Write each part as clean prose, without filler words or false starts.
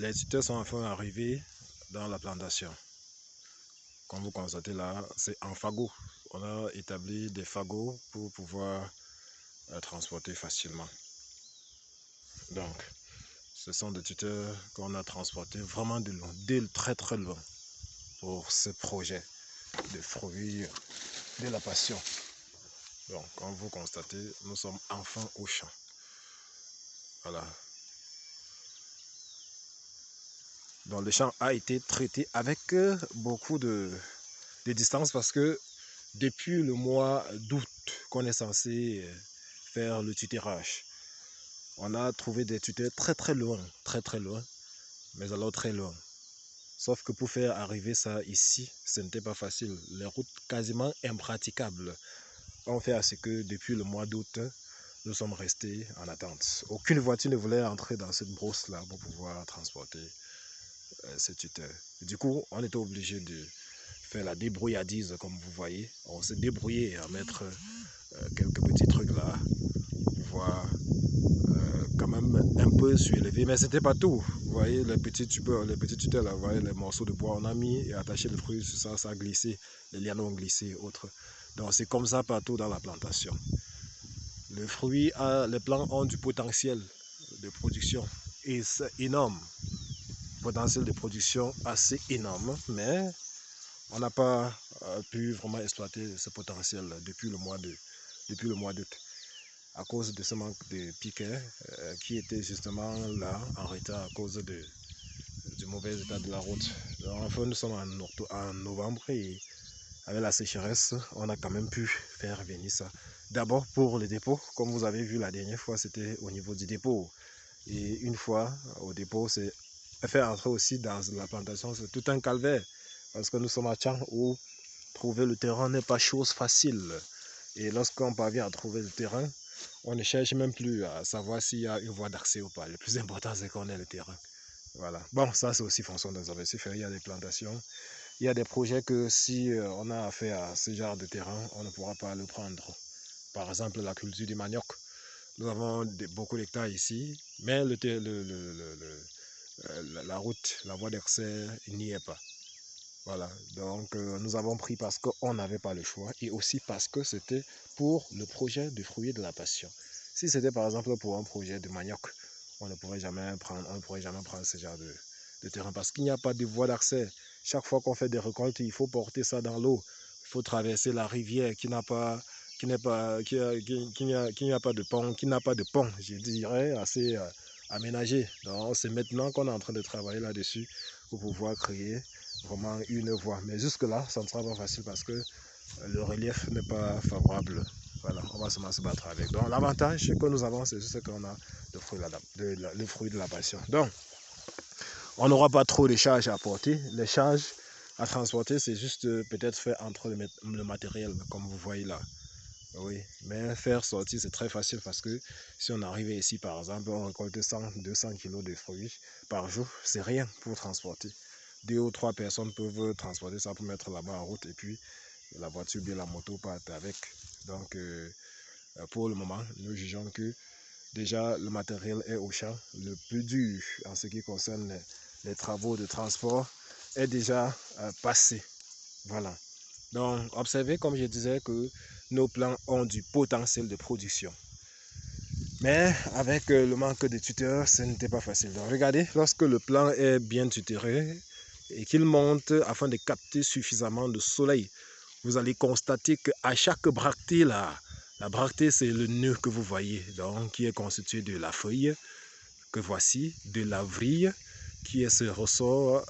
Les tuteurs sont enfin arrivés dans la plantation. Comme vous constatez là, c'est en fagot. On a établi des fagots pour pouvoir transporter facilement. Donc, ce sont des tuteurs qu'on a transportés vraiment de loin, très très loin, pour ce projet de fruits de la passion. Donc, comme vous constatez, nous sommes enfin au champ. Voilà. Donc, le champ a été traité avec beaucoup de distance parce que depuis le mois d'août qu'on est censé faire le tutorage, on a trouvé des tuteurs très très loin, mais alors très loin. Sauf que pour faire arriver ça ici, ce n'était pas facile. Les routes quasiment impraticables ont fait à ce que depuis le mois d'août, nous sommes restés en attente. Aucune voiture ne voulait entrer dans cette brousse-là pour pouvoir transporter ces tuteurs. Du coup, on était obligé de faire la débrouillardise, comme vous voyez. On s'est débrouillé à mettre quelques petits trucs là, pour pouvoir quand même un peu surélevé, mais c'était pas tout. Vous voyez les petits tuteurs là, vous voyez les morceaux de bois, on a mis et attaché le fruit sur ça, ça a glissé, les lianes ont glissé, autres. Donc c'est comme ça partout dans la plantation. Le fruit, les plants ont du potentiel de production et c'est énorme. Potentiel de production assez énorme, mais on n'a pas pu vraiment exploiter ce potentiel depuis le mois d'août à cause de ce manque de piquets qui était justement là en retard à cause du mauvais état de la route. Donc, enfin, nous sommes en novembre et avec la sécheresse, on a quand même pu faire venir ça. D'abord pour le dépôt, comme vous avez vu la dernière fois, c'était au niveau du dépôt. Et une fois au dépôt, c'est faire entrer aussi dans la plantation, c'est tout un calvaire. Parce que nous sommes à Tchang où trouver le terrain n'est pas chose facile. Et lorsqu'on parvient à trouver le terrain, on ne cherche même plus à savoir s'il y a une voie d'accès ou pas. Le plus important, c'est qu'on ait le terrain. Voilà. Bon, ça, c'est aussi fonction des objectifs. Il y a des plantations. Il y a des projets que si on a affaire à ce genre de terrain, on ne pourra pas le prendre. Par exemple, la culture du manioc. Nous avons beaucoup d'hectares ici, mais la route, la voie d'accès n'y est pas. Voilà, donc nous avons pris parce qu'on n'avait pas le choix et aussi parce que c'était pour le projet de fruits de la passion. Si c'était par exemple pour un projet de manioc, on ne pourrait jamais prendre ce genre de terrain parce qu'il n'y a pas de voie d'accès. Chaque fois qu'on fait des récoltes, il faut porter ça dans l'eau. Il faut traverser la rivière qui n'a pas, qui n'a pas de pont, je dirais, assez aménagé. Donc c'est maintenant qu'on est en train de travailler là-dessus pour pouvoir créer vraiment une voie. Mais jusque-là, ça ne sera pas facile parce que le relief n'est pas favorable. Voilà, on va seulement se battre avec. Donc l'avantage que nous avons, c'est juste qu'on a le fruit de la passion. Donc, on n'aura pas trop de charges à porter. Les charges à transporter, c'est juste peut-être faire entrer le matériel, comme vous voyez là. Oui, mais faire sortir, c'est très facile parce que si on arrive ici, par exemple, on récolte 100-200 kg de fruits par jour, c'est rien pour transporter. 2 ou 3 personnes peuvent transporter ça pour mettre là-bas en route et puis la voiture bien la moto partent avec. Donc, pour le moment, nous jugeons que déjà le matériel est au champ. Le plus dur en ce qui concerne les travaux de transport est déjà passé. Voilà. Donc, observez, comme je disais, que nos plants ont du potentiel de production. Mais avec le manque de tuteurs, ce n'était pas facile. Donc, regardez, lorsque le plant est bien tutoré et qu'il monte afin de capter suffisamment de soleil, vous allez constater qu'à chaque bractée, là, la bractée, c'est le nœud que vous voyez, donc, qui est constitué de la feuille, que voici, de la vrille, qui est ce ressort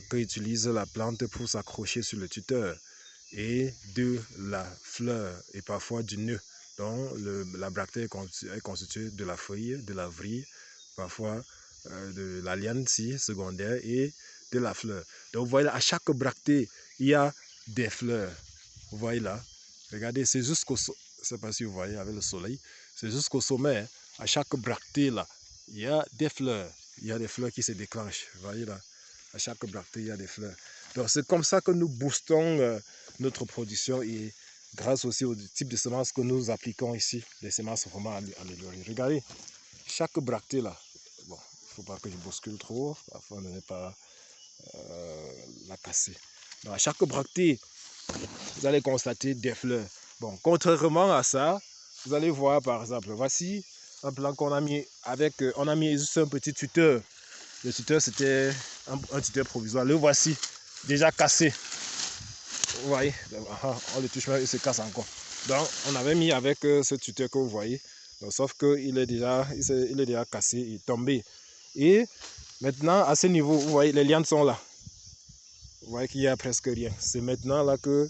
qu'utilise la plante pour s'accrocher sur le tuteur, et de la fleur et parfois du nœud. Donc la bractée est constituée de la feuille, de la vrille, parfois de la liane secondaire et de la fleur. Donc vous voyez là, à chaque bractée, il y a des fleurs. Vous voyez là, regardez, c'est jusqu'au sommet, je ne sais pas si vous voyez avec le soleil, c'est jusqu'au sommet, à chaque bractée là, il y a des fleurs. Il y a des fleurs qui se déclenchent, vous voyez là. À chaque bractée, il y a des fleurs. Donc, c'est comme ça que nous boostons notre production et grâce aussi au type de semences que nous appliquons ici, des semences vraiment améliorées. Regardez, chaque bractée là, bon, faut pas que je bouscule trop afin de ne pas la casser. Donc à chaque bractée, vous allez constater des fleurs. Bon, contrairement à ça, vous allez voir par exemple, voici un plan qu'on a mis avec, on a mis juste un petit tuteur. Le tuteur c'était un tuteur provisoire. Le voici déjà cassé. Vous voyez, on le touche, mais il se casse encore. Donc on avait mis avec ce tuteur que vous voyez. Donc, sauf qu'il est déjà, il est déjà cassé, il est tombé. Et maintenant à ce niveau, vous voyez, les lianes sont là. Vous voyez qu'il n'y a presque rien. C'est maintenant là que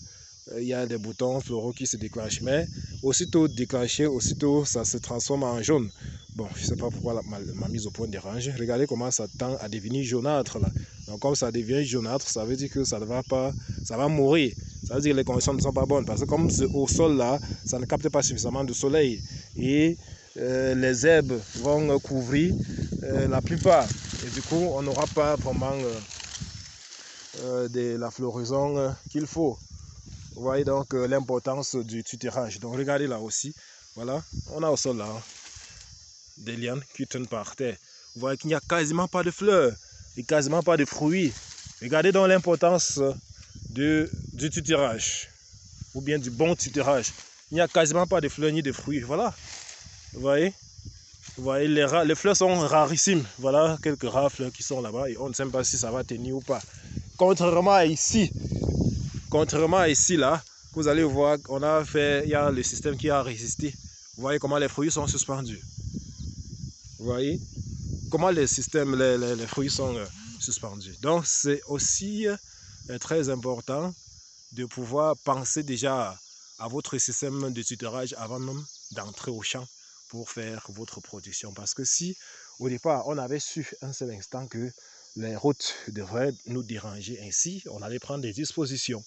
il y a des boutons floraux qui se déclenchent. Mais aussitôt déclenché, aussitôt ça se transforme en jaune. Bon, je ne sais pas pourquoi ma mise au point dérange. Regardez comment ça tend à devenir jaunâtre là. Donc comme ça devient jaunâtre, ça veut dire que ça ne va pas, ça va mourir. Ça veut dire que les conditions ne sont pas bonnes. Parce que comme c'est au sol là, ça ne capte pas suffisamment de soleil. Et les herbes vont couvrir la plupart. Et du coup, on n'aura pas vraiment de la floraison qu'il faut. Vous voyez donc l'importance du tutorage. Donc regardez là aussi, voilà, on a au sol là des lianes qui tournent par terre. Vous voyez qu'il n'y a quasiment pas de fleurs et quasiment pas de fruits. Regardez donc l'importance du tutorage ou bien du bon tutorage. Il n'y a quasiment pas de fleurs ni de fruits. Voilà, vous voyez les fleurs sont rarissimes. Voilà quelques rares fleurs qui sont là-bas et on ne sait pas si ça va tenir ou pas. Contrairement à ici là, vous allez voir, on a fait, il y a le système qui a résisté. Vous voyez comment les fruits sont suspendus. Vous voyez comment les fruits sont suspendus. Donc c'est aussi très important de pouvoir penser déjà à votre système de tutorage avant même d'entrer au champ pour faire votre production. Parce que si au départ on avait su un seul instant que les routes devraient nous déranger ainsi, on allait prendre des dispositions.